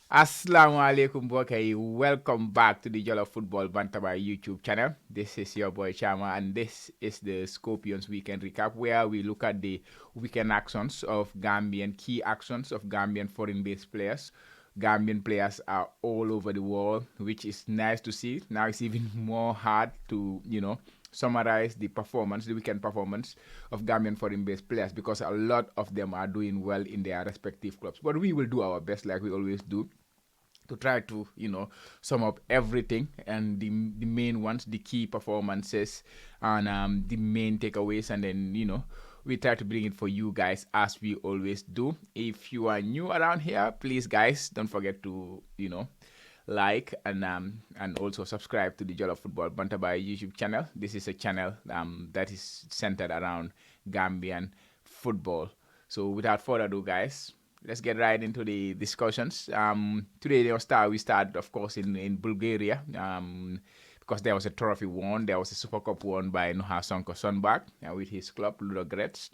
Assalamu alaikum Bokai. Welcome back to the Jollof Football Bantaba YouTube channel. This is your boy Chama and this is the Scorpions Weekend Recap where we look at the weekend actions of Gambian, key actions of Gambian foreign-based players. Gambian players are all over the world, which is nice to see. Now it's even more hard to, summarize the performance, the weekend performance of Gambian foreign-based players because a lot of them are doing well in their respective clubs. But we will do our best, like we always do, to try to sum up everything and the main ones, the key performances, and the main takeaways, and then we try to bring it for you guys as we always do. If you are new around here, please guys don't forget to like and also subscribe to the Jollof Football Bantabai YouTube channel. This is a channel that is centered around Gambian football. So without further ado, guys, let's get right into the discussions. Today we start, of course, in Bulgaria. Because there was a trophy won, there was a Super Cup won by Sonko Sonbak with his club Ludogorets.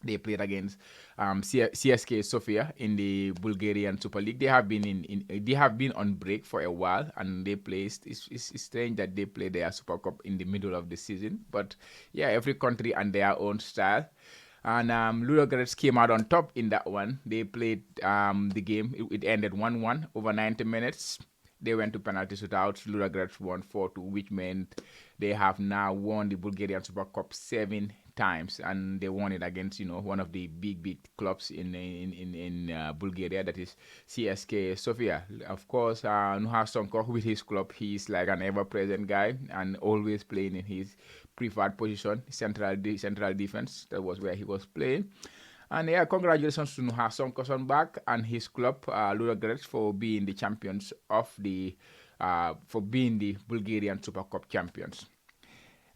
They played against CSK Sofia in the Bulgarian Super League. They have been they have been on break for a while, and they placed. It's strange that they play their Super Cup in the middle of the season, but yeah, every country and their own style. And Ludogorets came out on top in that one. They played the game. It ended 1-1 over 90 minutes. They went to penalty shootouts. Ludogorets won 4-2, which meant they have now won the Bulgarian Super Cup 7 times, and they won it against one of the big clubs in Bulgaria, that is CSK Sofia. Of course, Sonko with his club, he's like an ever-present guy and always playing in his preferred position, central defense. That was where he was playing. And yeah, congratulations to Sonko back and his club, Ludogorets, for being the champions of the for being the Bulgarian Super Cup champions.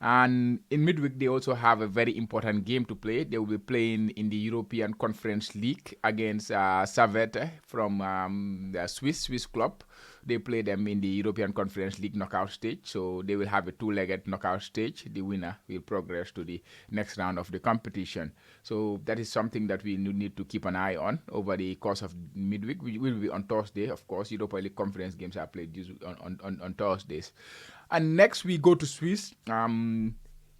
And in midweek, they also have a very important game to play. They will be playing in the European Conference League against Savete from the Swiss club. They play them in the European Conference League knockout stage. So they will have a two-legged knockout stage. The winner will progress to the next round of the competition. So that is something that we need to keep an eye on over the course of midweek. We will be on Thursday, of course. Europa League conference games are played on Thursdays. And next we go to Swiss.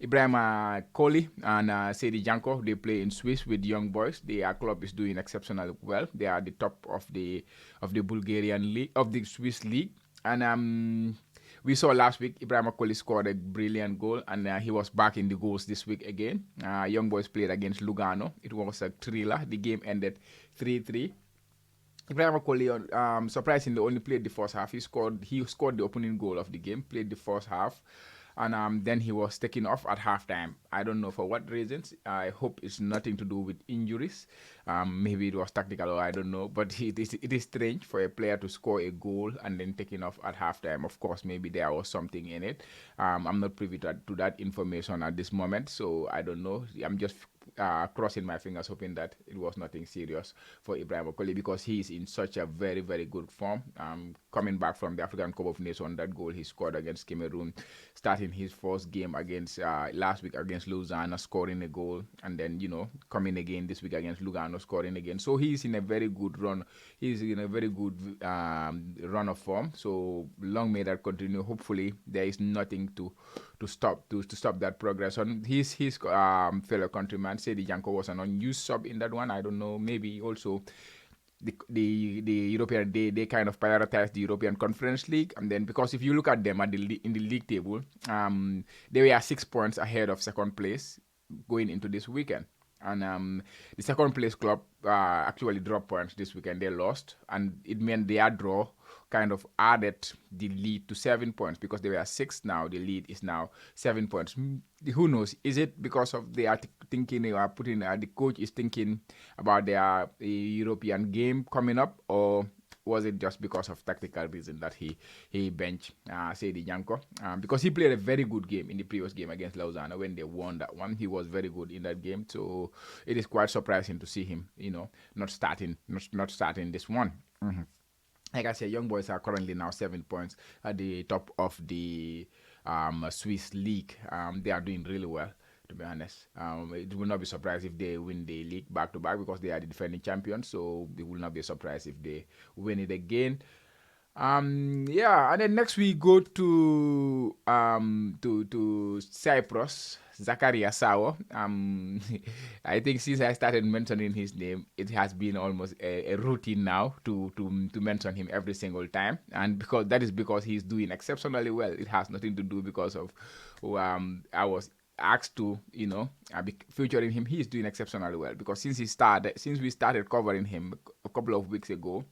Ibrahima Koli and Sedi Janko, they play in Swiss with young boys. Their club is doing exceptionally well. They are the top of the Bulgarian league, of the Swiss league. And we saw last week Ibrahima Koli scored a brilliant goal, and he was back in the goals this week again. Young boys played against Lugano. It was a thriller. The game ended 3-3. Ibrahim Akoli, surprisingly, only played the first half. He scored the opening goal of the game, played the first half, and then he was taken off at halftime. I don't know for what reasons. I hope it's nothing to do with injuries. Maybe it was tactical, or I don't know. But it is strange for a player to score a goal and then taken off at halftime. Of course, maybe there was something in it. I'm not privy to that information at this moment, so I don't know. I'm just crossing my fingers, hoping that it was nothing serious for Ibrahim Okoli, because he is in such a very, very good form. Coming back from the African Cup of Nations, that goal he scored against Cameroon, starting his first game against last week against Lausanne, scoring a goal, and then coming again this week against Lugano, scoring again. So he's in a very good run. He's in a very good run of form. So long may that continue. Hopefully, there is nothing to stop that progress on his fellow countryman. Sedi Janko was an unused sub in that one. I don't know. Maybe also the European, they kind of prioritize the European Conference League, and then because if you look at them in the league table, they were 6 points ahead of second place going into this weekend. And the second place club actually dropped points this weekend. They lost, and it meant their draw kind of added the lead to 7 points, because they were 6 now. The lead is now 7 points. Who knows? Is it because of they are thinking, they are putting the coach is thinking about their European game coming up, or was it just because of tactical reason that he benched Sedi Janko? Because he played a very good game in the previous game against Lausanne when they won that one. He was very good in that game, so it is quite surprising to see him, not starting this one. Mm-hmm. Like I said, young boys are currently now 7 points at the top of the Swiss league. They are doing really well, to be honest. It will not be surprised if they win the league back to back because they are the defending champions. So it will not be a surprise if they win it again. Yeah, and then next we go to Cyprus, Zakaria Sawo. I think since I started mentioning his name, it has been almost a routine now to mention him every single time, and because that is because he's doing exceptionally well. It has nothing to do because of I was asked to be featuring him. He's doing exceptionally well because since we started covering him a couple of weeks ago,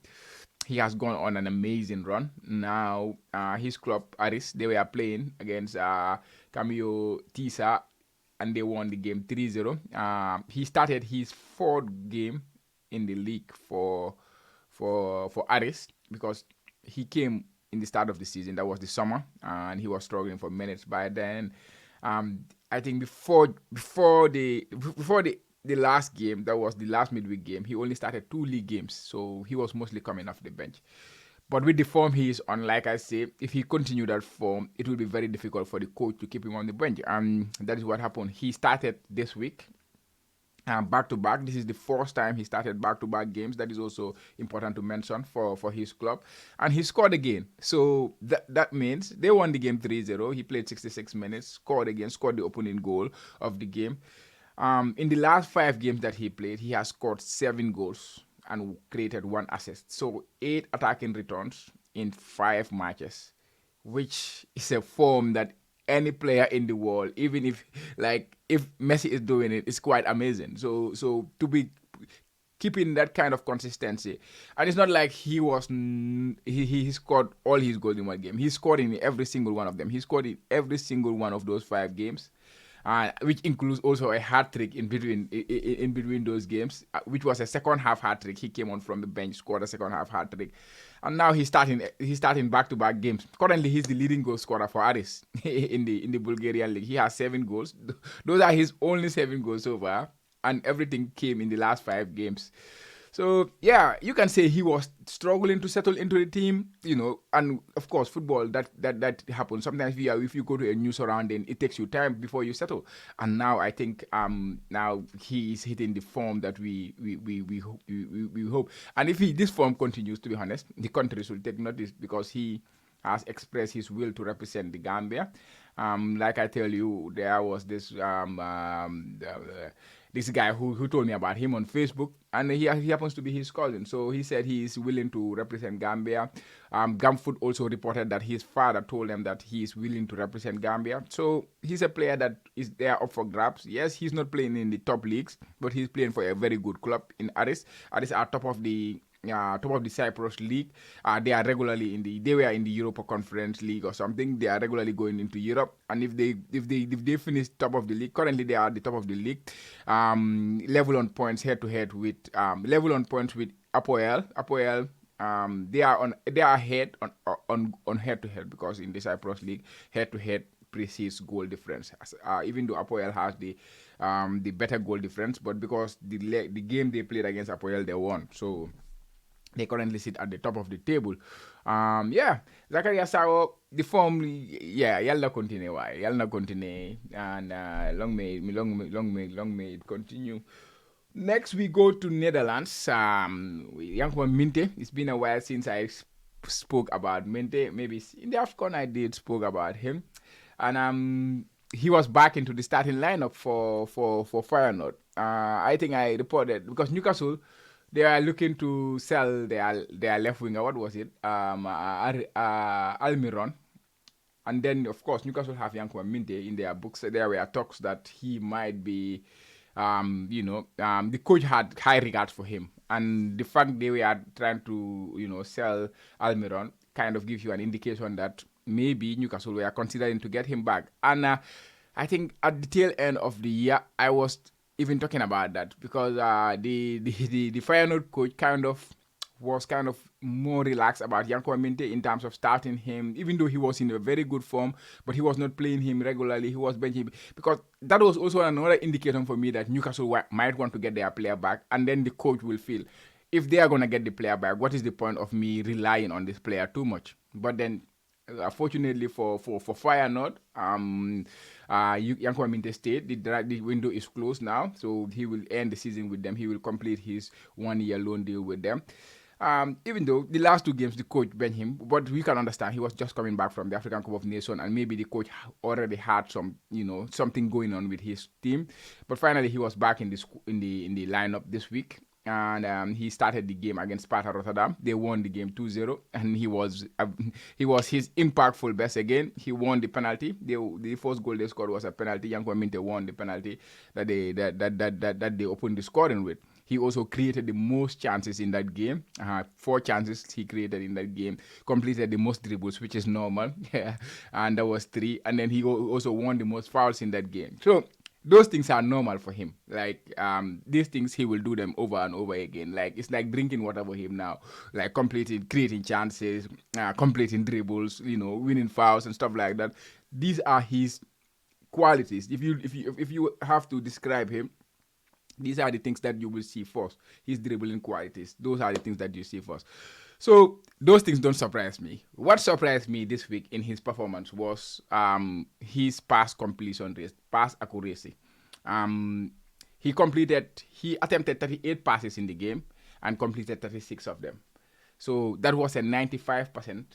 he has gone on an amazing run. Now, his club, Aris, they were playing against Camillo Tisa and they won the game 3-0. He started his fourth game in the league for Aris because he came in the start of the season. That was the summer, and he was struggling for minutes by then. I think before the last game, that was the last midweek game, he only started 2 league games, so he was mostly coming off the bench. But with the form he is on, like I say, if he continued that form, it will be very difficult for the coach to keep him on the bench. And that is what happened. He started this week back to back. This is the first time he started back to back games. That is also important to mention for his club. And he scored again. So that means they won the game 3-0. He played 66 minutes, scored again, scored the opening goal of the game. In the last 5 games that he played, he has scored 7 goals and created 1 assist. So 8 attacking returns in 5 matches, which is a form that any player in the world, even if Messi is doing it, it's quite amazing. So to be keeping that kind of consistency, and it's not like he scored all his goals in one game. He scored in every single one of them. He scored in every single one of those 5 games. Which includes also a hat trick in between those games, which was a second half hat trick. He came on from the bench, scored a second half hat trick, and now he's starting back to back games. Currently, he's the leading goal scorer for Aris in the Bulgarian league. He has 7 goals. Those are his only 7 goals so far, and everything came in the last 5 games. So yeah, you can say he was struggling to settle into the team, and of course football that happens. Sometimes if you go to a new surrounding, it takes you time before you settle. And now I think now he is hitting the form that we hope. And if this form continues, to be honest, the countries will take notice because he has expressed his will to represent the Gambia. Like I tell you, there was this this guy who told me about him on Facebook, and he happens to be his cousin. So he said he is willing to represent Gambia. Gamfoot also reported that his father told him that he is willing to represent Gambia. So he's a player that is there up for grabs. Yes, he's not playing in the top leagues, but he's playing for a very good club in Aris. Aris are top of the Cyprus League. They were in the Europa Conference League or something. They are regularly going into Europe, and if they finish top of the league, currently they are at the top of the league, level on points head to head with Apoel. They are ahead on head to head because in the Cyprus League head to head precedes goal difference. Even though Apoel has the better goal difference, but because the game they played against Apoel, they won. So they currently sit at the top of the table. Zakaria Sawo, the form, yalla continue, and long may it continue. Next, we go to Netherlands. Young Minteh. It's been a while since I spoke about Minteh. Maybe in the AFCON I did spoke about him, and he was back into the starting lineup for Feyenoord. I think I reported because Newcastle, they are looking to sell their left winger. What was it? Almiron. And then, of course, Newcastle have Yankuba Minteh in their books. There were talks that he might be, the coach had high regards for him. And the fact they were trying to, sell Almiron kind of gives you an indication that maybe Newcastle were considering to get him back. And I think at the tail end of the year, I was even talking about that because the Feyenoord coach was more relaxed about Yankuba Minteh in terms of starting him, even though he was in a very good form, but he was not playing him regularly. He was benching because that was also another indicator for me that Newcastle might want to get their player back, and then the coach will feel, if they are going to get the player back, what is the point of me relying on this player too much? But then Fortunately for Feyenoord, Yankuba Minteh stayed. The window is closed now, so he will end the season with them. He will complete his 1 year loan deal with them. Even though the last two games the coach bent him, but we can understand he was just coming back from the African Cup of Nations, and maybe the coach already had some, something going on with his team. But finally, he was back in the lineup this week, and he started the game against Sparta Rotterdam. They won the game 2-0, and he was his impactful best again. He won the penalty. The first goal they scored was a penalty. Yankuba Minteh won the penalty that they opened the scoring with. He also created the most chances in that game. 4 chances he created in that game. Completed the most dribbles, which is normal. And that was 3. And then he also won the most fouls in that game. So those things are normal for him. Like these things, he will do them over and over again. Like it's like drinking water for him now. Like creating chances, completing dribbles, winning fouls and stuff like that. These are his qualities. If you have to describe him, these are the things that you will see first. His dribbling qualities. Those are the things that you see first. So those things don't surprise me. What surprised me this week in his performance was his pass completion rate, pass accuracy. He attempted 38 passes in the game and completed 36 of them. So that was a 95%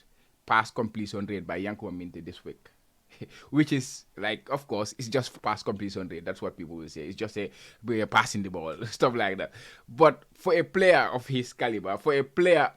pass completion rate by Yankuba Minteh this week. Which is like, of course, it's just pass completion rate. That's what people will say. It's just we're passing the ball, stuff like that. But for a player of his caliber, for a player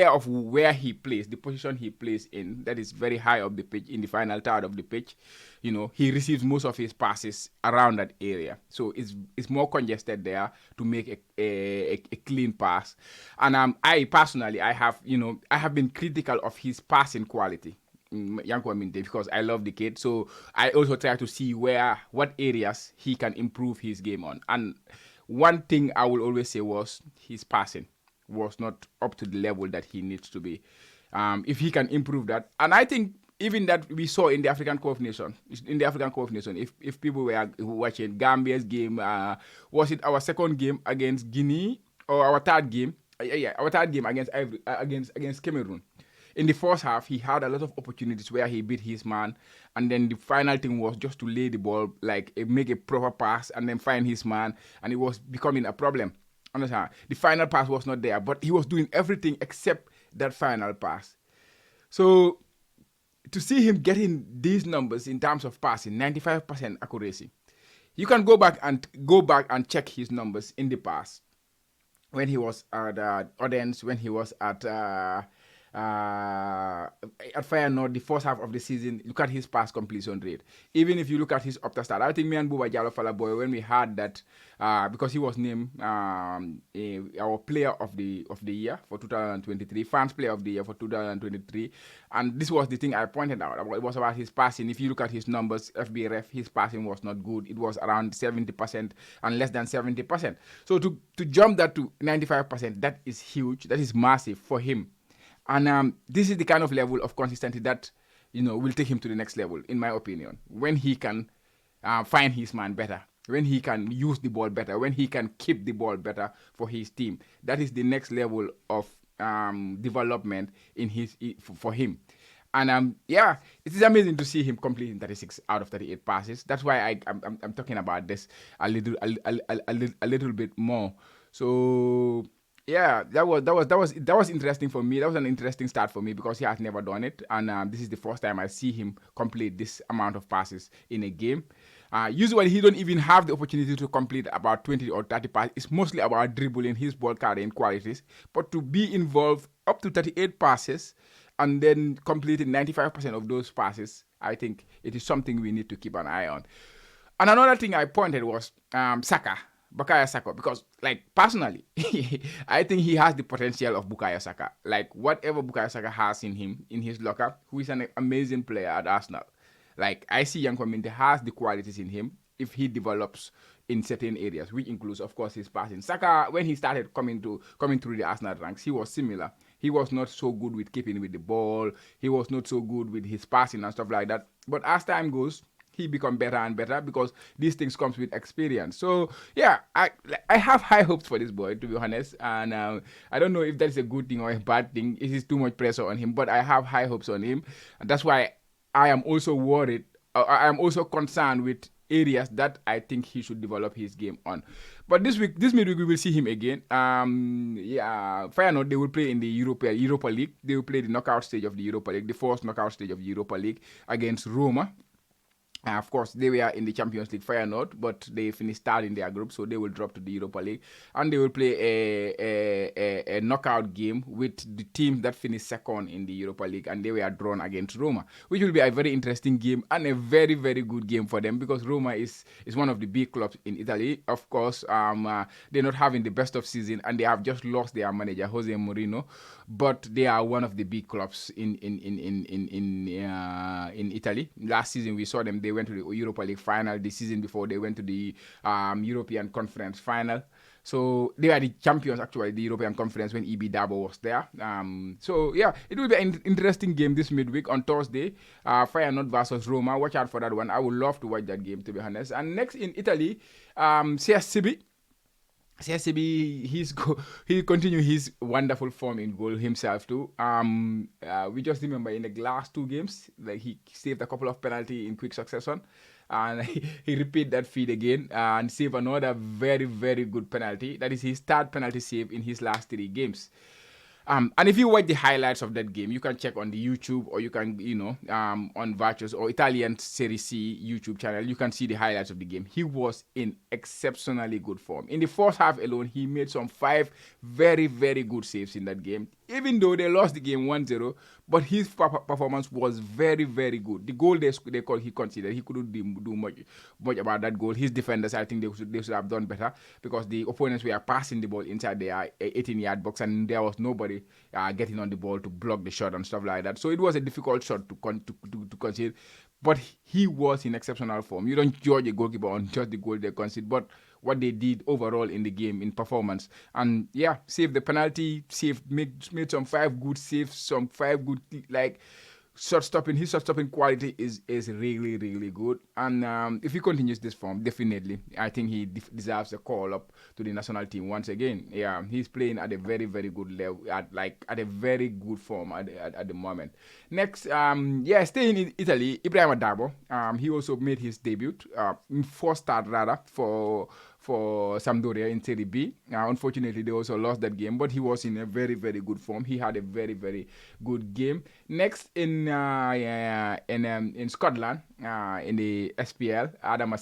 of where he plays, the position he plays in, that is very high up the pitch, in the final third of the pitch, he receives most of his passes around that area. So it's more congested there to make a clean pass. And I personally, I have been critical of his passing quality. Yankuba Minteh, because I love the kid. So I also try to see what areas he can improve his game on. And one thing I will always say was his passing was not up to the level that he needs to be. If he can improve that, and I think even that we saw in the African Cup of Nations, if people were watching Gambia's game, was it our second game against Guinea or our third game? Our third game against Cameroon. In the first half, he had a lot of opportunities where he beat his man, and then the final thing was just to lay the ball, like make a proper pass, and then find his man, and it was becoming a problem. Understand? The final pass was not there, but he was doing everything except that final pass. So to see him getting these numbers in terms of passing, 95% accuracy, you can go back and check his numbers in the past. When he was at Odense, when he was at Feyenoord, the first half of the season, look at his pass completion rate. Even if you look at his Opta start, I think me and Buba Jallo Falaboy, when we had that, because he was named our player of the year for 2023, fans player of the year for 2023, and this was the thing I pointed out. It was about his passing. If you look at his numbers, FBRF, his passing was not good. It was around 70% and less than 70%. So to jump that to 95%, that is huge. That is massive for him. And this is the kind of level of consistency that, will take him to the next level, in my opinion. When he can find his man better, when he can use the ball better, when he can keep the ball better for his team. That is the next level of development for him. And it is amazing to see him completing 36 out of 38 passes. That's why I'm talking about this a little bit more. So yeah, that was interesting for me. That was an interesting start for me because he has never done it, and this is the first time I see him complete this amount of passes in a game. Usually he don't even have the opportunity to complete about 20 or 30 passes. It's mostly about dribbling, his ball carrying qualities. But to be involved up to 38 passes and then completing 95% of those passes, I think it is something we need to keep an eye on. And another thing I pointed was Bukayo Saka, because personally, I think he has the potential of Bukayo Saka. Like whatever Bukayo Saka has in him, in his locker, who is an amazing player at Arsenal. Like I see Yankuba Minteh has the qualities in him if he develops in certain areas, which includes, of course, his passing. Saka, when he started coming through the Arsenal ranks, he was similar. He was not so good with keeping with the ball. He was not so good with his passing and stuff like that. But as time goes, he become better and better because these things comes with experience. So yeah, I have high hopes for this boy, to be honest, and I don't know if that is a good thing or a bad thing. It is too much pressure on him, but I have high hopes on him, and that's why I am also worried. I am also concerned with areas that I think he should develop his game on. But this midweek, we will see him again. Yeah, Feyenoord, they will play in the Europa League. They will play the knockout stage of the Europa League, the first knockout stage of the Europa League against Roma. Of course, they were in the Champions League Feyenoord, but they finished third in their group, so they will drop to the Europa League, and they will play a knockout game with the team that finished second in the Europa League, and they were drawn against Roma, which will be a very interesting game and a very, very good game for them because Roma is one of the big clubs in Italy. Of course, they're not having the best of season, and they have just lost their manager Jose Mourinho, but they are one of the big clubs in Italy. Last season we saw them; they went to the Europa League final. The season before they went to the European Conference final. So they are the champions actually, the European Conference when EB Dabo was there. So yeah, it will be an interesting game this midweek on Thursday. Feyenoord versus Roma. Watch out for that one. I would love to watch that game, to be honest. And next in Italy, CSCB. CSCB, he continue his wonderful form in goal himself too. We just remember in the last two games, like he saved a couple of penalty in quick succession, and he repeat that feat again and save another very, very good penalty. That is his third penalty save in his last 3 games. And if you watch the highlights of that game, you can check on the YouTube, or you can, on Virtus or Italian Serie C YouTube channel, you can see the highlights of the game. He was in exceptionally good form. In the first half alone, he made some 5 very, very good saves in that game. Even though they lost the game 1-0, but his performance was very, very good. The goal he considered, he couldn't do much about that goal. His defenders, I think they should have done better because the opponents were passing the ball inside their 18-yard box, and there was nobody getting on the ball to block the shot and stuff like that. So it was a difficult shot to concede. But he was in exceptional form. You don't judge a goalkeeper on just the goal they concede, but what they did overall in the game, in performance. And yeah, saved the penalty, made some 5 good saves, some 5 good, like, shot stopping. His shot stopping quality is really, really good. And if he continues this form, definitely, I think he deserves a call up to the national team once again. Yeah, he's playing at a very, very good level, at a very good form at the moment. Next, staying in Italy, Ibrahima Dabo. He also made his debut, first start rather, for Sampdoria in Serie B. Unfortunately, they also lost that game, but he was in a very, very good form. He had a very, very good game. Next in Scotland, in the SPL, Adama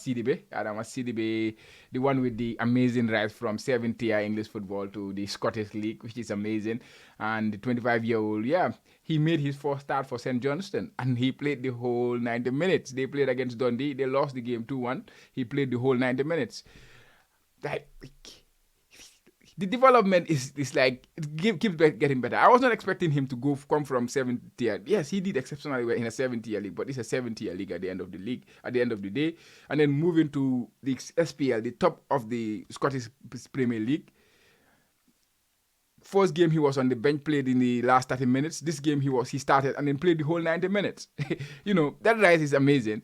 Sidibe, the one with the amazing rise from 7th-tier English football to the Scottish League, which is amazing. And the 25-year-old, he made his first start for St. Johnstone, and he played the whole 90 minutes. They played against Dundee. They lost the game 2-1. He played the whole 90 minutes. The development is like, it keeps getting better. I was not expecting him to come from 7th tier. Yes, he did exceptionally well in a 7th-tier league, but it's a 7th-tier league at the end of the day. And then moving to the SPL, the top of the Scottish Premier League. First game he was on the bench, played in the last 30 minutes. This game he started and then played the whole 90 minutes. That rise is amazing.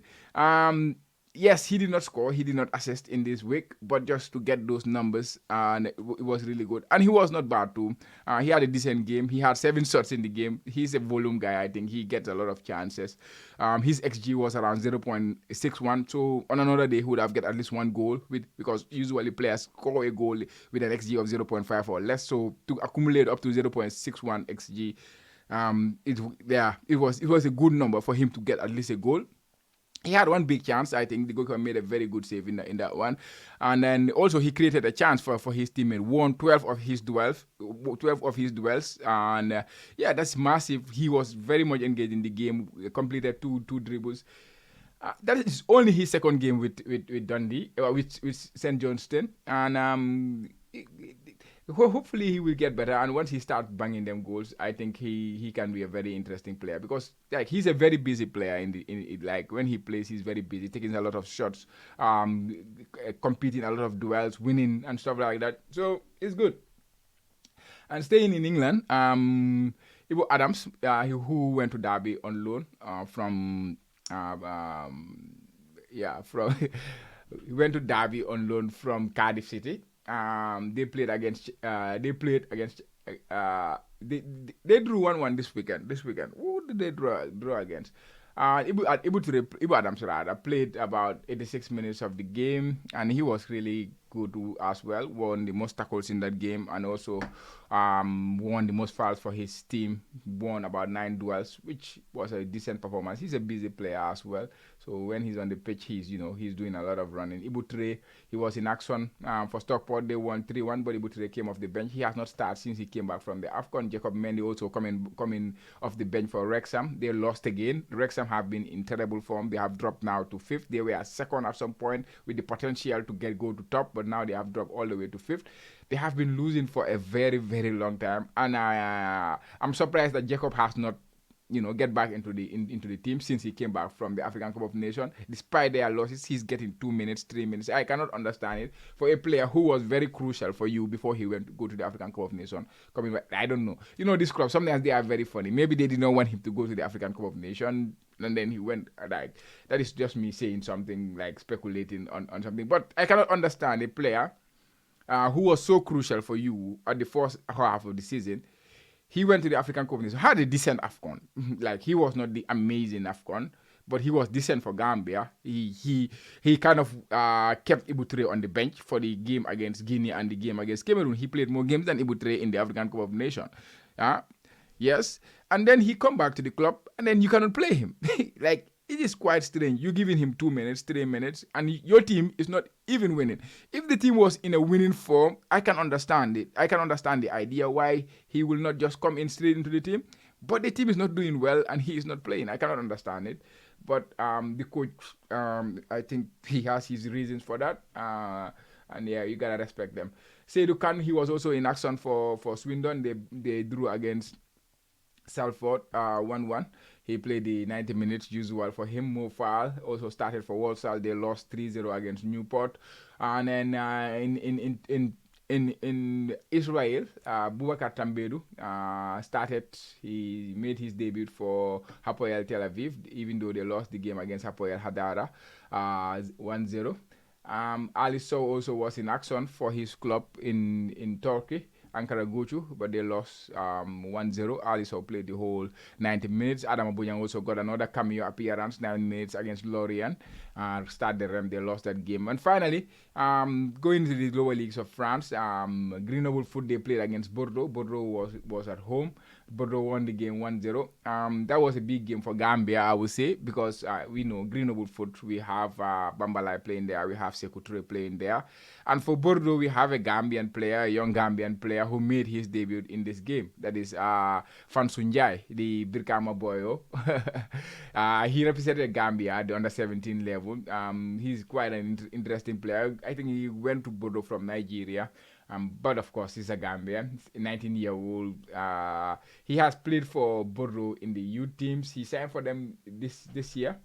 Yes, he did not score, he did not assist in this week, but just to get those numbers, and it was really good. And he was not bad too. He had a decent game. He had 7 shots in the game. He's a volume guy, I think. He gets a lot of chances. His XG was around 0.61, so on another day he would have get at least 1 goal, because usually players score a goal with an XG of 0.5 or less. So to accumulate up to 0.61 XG, it was a good number for him to get at least a goal. He had 1 big chance. I think the goalkeeper made a very good save in that one. And then also he created a chance for his teammate. Won 12 of his duels. And that's massive. He was very much engaged in the game. Completed two dribbles. That is only his second game with Dundee, with St. Johnstone. And hopefully he will get better, and once he starts banging them goals, I think he can be a very interesting player, because he's a very busy player when he plays. He's very busy, taking a lot of shots, competing a lot of duels, winning and stuff like that. So it's good. And staying in England, Ivo Adams, who went to Derby on loan from Yeah, from he went to Derby on loan from Cardiff City. They played against they drew 1-1 this weekend. This weekend, who did they draw against? Ibu Adams rather played about 86 minutes of the game, and he was really good as well. Won the most tackles in that game, and also won the most fouls for his team. Won about 9 duels, which was a decent performance. He's a busy player as well. So when he's on the pitch, he's doing a lot of running. Ibutre, he was in action for Stockport. They won 3-1, but Ibutre came off the bench. He has not started since he came back from the AFCON. Jacob Mendy also coming off the bench for Wrexham. They lost again. Wrexham have been in terrible form. They have dropped now to fifth. They were second at some point with the potential to go to top, but now they have dropped all the way to fifth. They have been losing for a very, very long time, and I'm surprised that Jacob has not get back into the team since he came back from the African Cup of Nations. Despite their losses, he's getting 2 minutes, 3 minutes. I cannot understand it for a player who was very crucial for you before he went to go to the African Cup of Nations. Coming back, I don't know. This club, sometimes they are very funny. Maybe they did not want him to go to the African Cup of Nations, and then he went. Like, that is just me saying something, like speculating on something. But I cannot understand a player who was so crucial for you at the first half of the season. He went to the African Cup of Nations, had a decent AFCON. Like, he was not the amazing AFCON, but he was decent for Gambia. He kind of kept Ibutre on the bench for the game against Guinea and the game against Cameroon. He played more games than Ibutre in the African Cup of Nations. Yes. And then he come back to the club, and then you cannot play him. Like, it is quite strange. You're giving him 2 minutes, 3 minutes, and your team is not even winning. If the team was in a winning form, I can understand it. I can understand the idea why he will not just come in straight into the team. But the team is not doing well, and he is not playing. I cannot understand it. But the coach, I think he has his reasons for that. And yeah, you gotta respect them. Seydou Kane, he was also in action for Swindon. They drew against Salford 1-1. He played the 90 minutes usual for him. Mo Fall also started for Walsall. They lost 3-0 against Newport. And then in Israel, Boubacar Tambedu started. He made his debut for Hapoel Tel Aviv, even though they lost the game against Hapoel Hadara 1-0. Ali Sow also was in action for his club in Turkey, Ankara Gucu, but they lost 1-0. Ali Sow played the whole 90 minutes. Adam Abuyang also got another cameo appearance, 9 minutes against Lorient. Stade de Reims, they lost that game. And finally, going to the lower leagues of France, Grenoble Foot, they played against Bordeaux. Bordeaux was at home. Bordeaux won the game 1-0. That was a big game for Gambia, I would say, because we know Grenoble Foot, we have Bambalai playing there, we have Sekou Touré playing there. And for Bordeaux, we have a Gambian player, a young Gambian player who made his debut in this game. That is Nfansu, the Brikama boyo. He represented Gambia at the under-17 level. He's quite an interesting player. I think he went to Bordeaux from Nigeria. But of course, he's a Gambian, 19-year-old. He has played for Bordeaux in the youth teams. He signed for them this year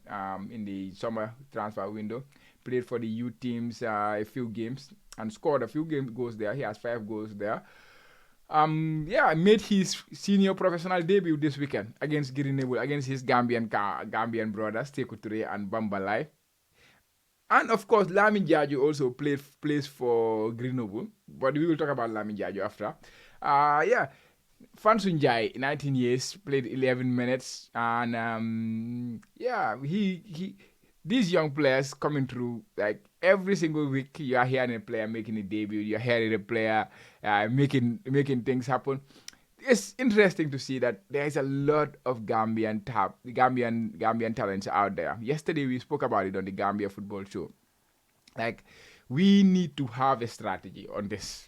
in the summer transfer window. Played for the youth teams a few games and scored a few goals there. He has 5 goals there. Made his senior professional debut this weekend against Grenoble, against his Gambian brothers, Sekou Touré and Bambalai. And of course, Lamin Jajo also plays for Grenoble, but we will talk about Lamin Jajo after. Nfansu Njai, 19 years, played 11 minutes, and these young players coming through, like every single week, you are hearing a player making a debut, you're hearing a player making things happen. It's interesting to see that there is a lot of Gambian talents out there. Yesterday we spoke about it on the Gambia Football Show. Like, we need to have a strategy on this.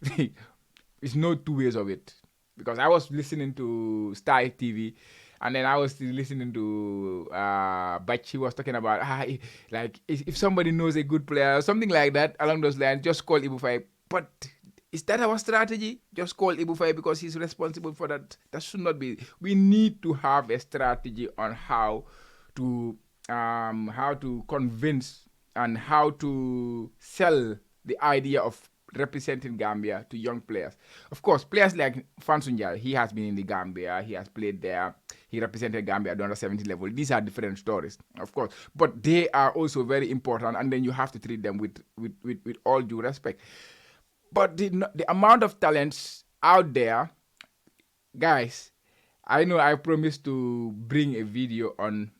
There's no two ways of it. Because I was listening to Star TV, and then I was listening to Bach. He was talking about if somebody knows a good player or something like that along those lines, just call Ibufai. But is that our strategy? Just call Ibufai because he's responsible for that? That should not be. We need to have a strategy on how to convince and how to sell the idea of representing Gambia to young players. Of course, players like Nfansu, he has been in the Gambia, he has played there, he represented Gambia at the under 17 level. These are different stories, of course, but they are also very important, and then you have to treat them with all due respect. But the amount of talents out there, guys, I know I promised to bring a video on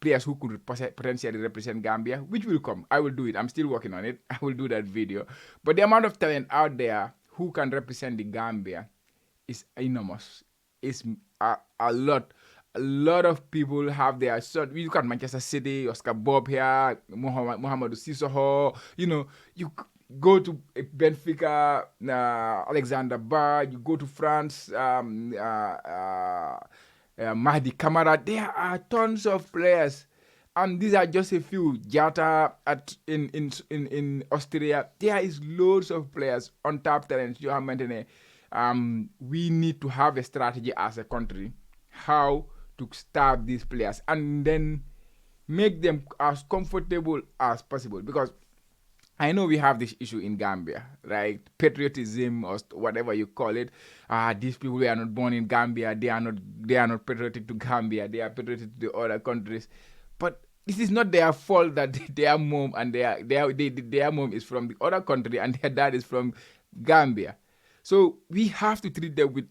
players who could potentially represent Gambia, which will come. I will do it. I'm still working on it. I will do that video. But the amount of talent out there who can represent the Gambia is enormous. It's a lot. A lot of people have their shot. We look at Manchester City, Oscar Bob here, Mohamedou Sissoko. You know, you go to Benfica, Alexander Ba. You go to France, Mahdi Kamara. There are tons of players, and these are just a few. Jata in Austria. There is loads of players on top talents. You have mentioned. We need to have a strategy as a country how to stop these players and then make them as comfortable as possible, because I know we have this issue in Gambia, right? Patriotism or whatever you call it. These people were not born in Gambia. They are not patriotic to Gambia. They are patriotic to the other countries. But this is not their fault that their mom and their mom is from the other country and their dad is from Gambia. So we have to treat them with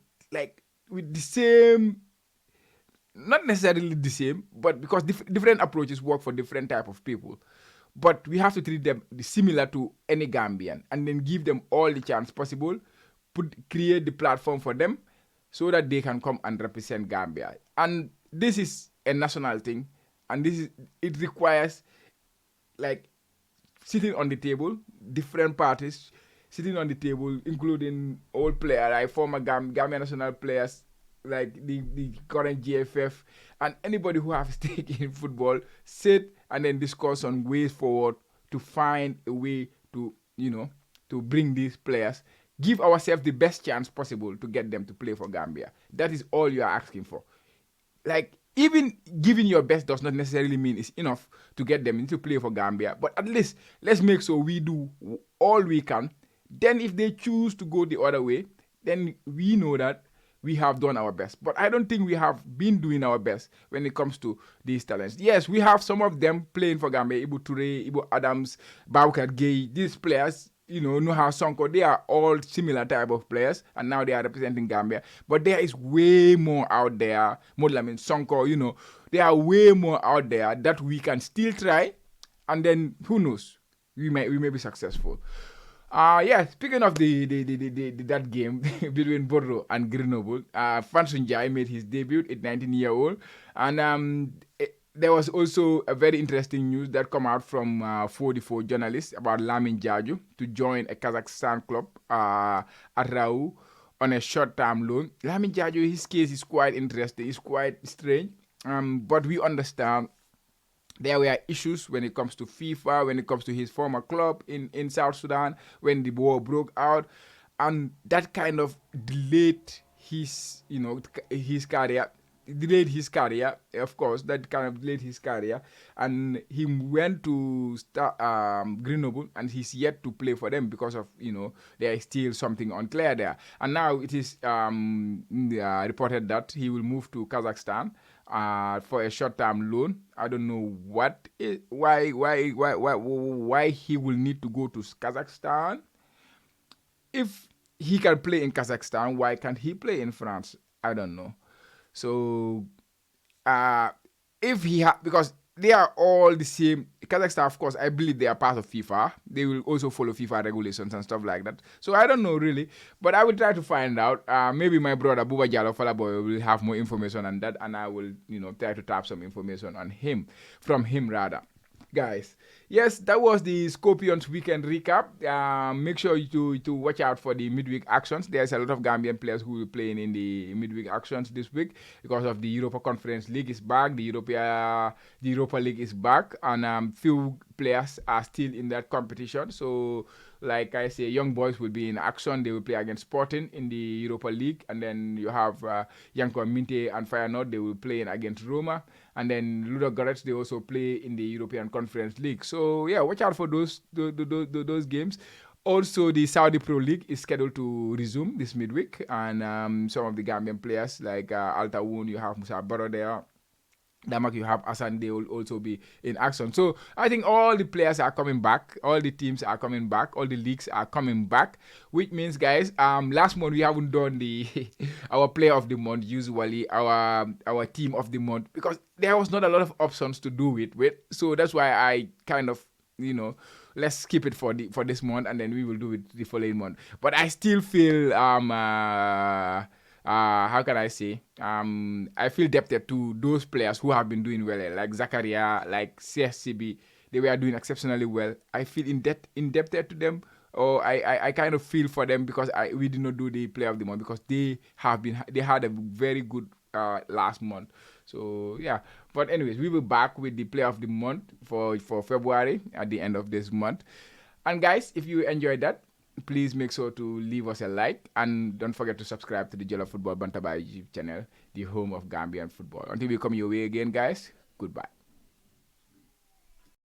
the same, not necessarily the same, but because different approaches work for different type of people. But we have to treat them similar to any Gambian and then give them all the chance possible, create the platform for them so that they can come and represent Gambia. And this is a national thing, and it requires sitting on the table, different parties sitting on the table, including old players, like former Gambia national players, like the current GFF, and anybody who have stake in football, sit and then discuss on ways forward to find a way to bring these players, give ourselves the best chance possible to get them to play for Gambia. That is all you are asking for. Even giving your best does not necessarily mean it's enough to get them to play for Gambia, but at least let's make sure we do all we can. Then if they choose to go the other way, then we know that we have done our best. But I don't think we have been doing our best when it comes to these talents. Yes, we have some of them playing for Gambia, Ibu Toure, Ibu Adams, Baboucarr Gueye. These players, Nuha Sonko, they are all similar type of players, and now they are representing Gambia. But there is way more out there, Modlamin Sonko, there are way more out there that we can still try, and then who knows, we may be successful. Speaking of that game between Bordeaux and Grenoble, Nfansu made his debut at 19-year-old, and there was also a very interesting news that come out from 44 journalists about Lamin Jaju to join a Kazakhstan club at Rau on a short-term loan. Lamin Jaju, his case is quite interesting, it's quite strange, but we understand there were issues when it comes to FIFA, when it comes to his former club in South Sudan, when the war broke out, and that kind of delayed his career. Of course, that kind of delayed his career, and he went to start Grenoble, and he's yet to play for them because of there is still something unclear there. And now it is reported that he will move to Kazakhstan for a short-term loan. I don't know why he will need to go to Kazakhstan. If he can play in Kazakhstan, why can't he play in France? I don't know. So, because they are all the same. Kazakhstan, of course, I believe they are part of FIFA. They will also follow FIFA regulations and stuff like that. So I don't know really, but I will try to find out. Maybe my brother Buba Jallo Falaboy will have more information on that, and I will, try to tap some information on him, from him rather. Guys, yes, that was the Scorpions weekend recap. Make sure to watch out for the midweek actions. There's a lot of Gambian players who will be playing in the midweek actions this week because of the Europa Conference League is back, the Europa League is back, and few players are still in that competition. So, like I say, young boys will be in action. They will play against Sporting in the Europa League, and then you have Minteh and Feyenoord. They will play against Roma. And then Ludogorets, they also play in the European Conference League. So yeah, watch out for those games. Also, the Saudi Pro League is scheduled to resume this midweek, and some of the Gambian players like Altawoon, you have Musa Baro there. Damak, you have Asan, they will also be in action. So I think all the players are coming back, all the teams are coming back, all the leagues are coming back, which means, guys, last month we haven't done the our player of the month, usually our team of the month, because there was not a lot of options to do it with. So that's why I kind of, let's skip it for this month, and then we will do it the following month. But I still feel how can I say? I feel indebted to those players who have been doing well, like Zakaria, like CSCB. They were doing exceptionally well. I feel indebted to them, or I kind of feel for them because we did not do the player of the month because they had a very good last month. So yeah, but anyways, we will be back with the player of the month for February at the end of this month. And guys, if you enjoyed that, please make sure to leave us a like and don't forget to subscribe to the Jollof Football Bantaba YouTube channel, the home of Gambian football. Until we come your way again, guys, goodbye.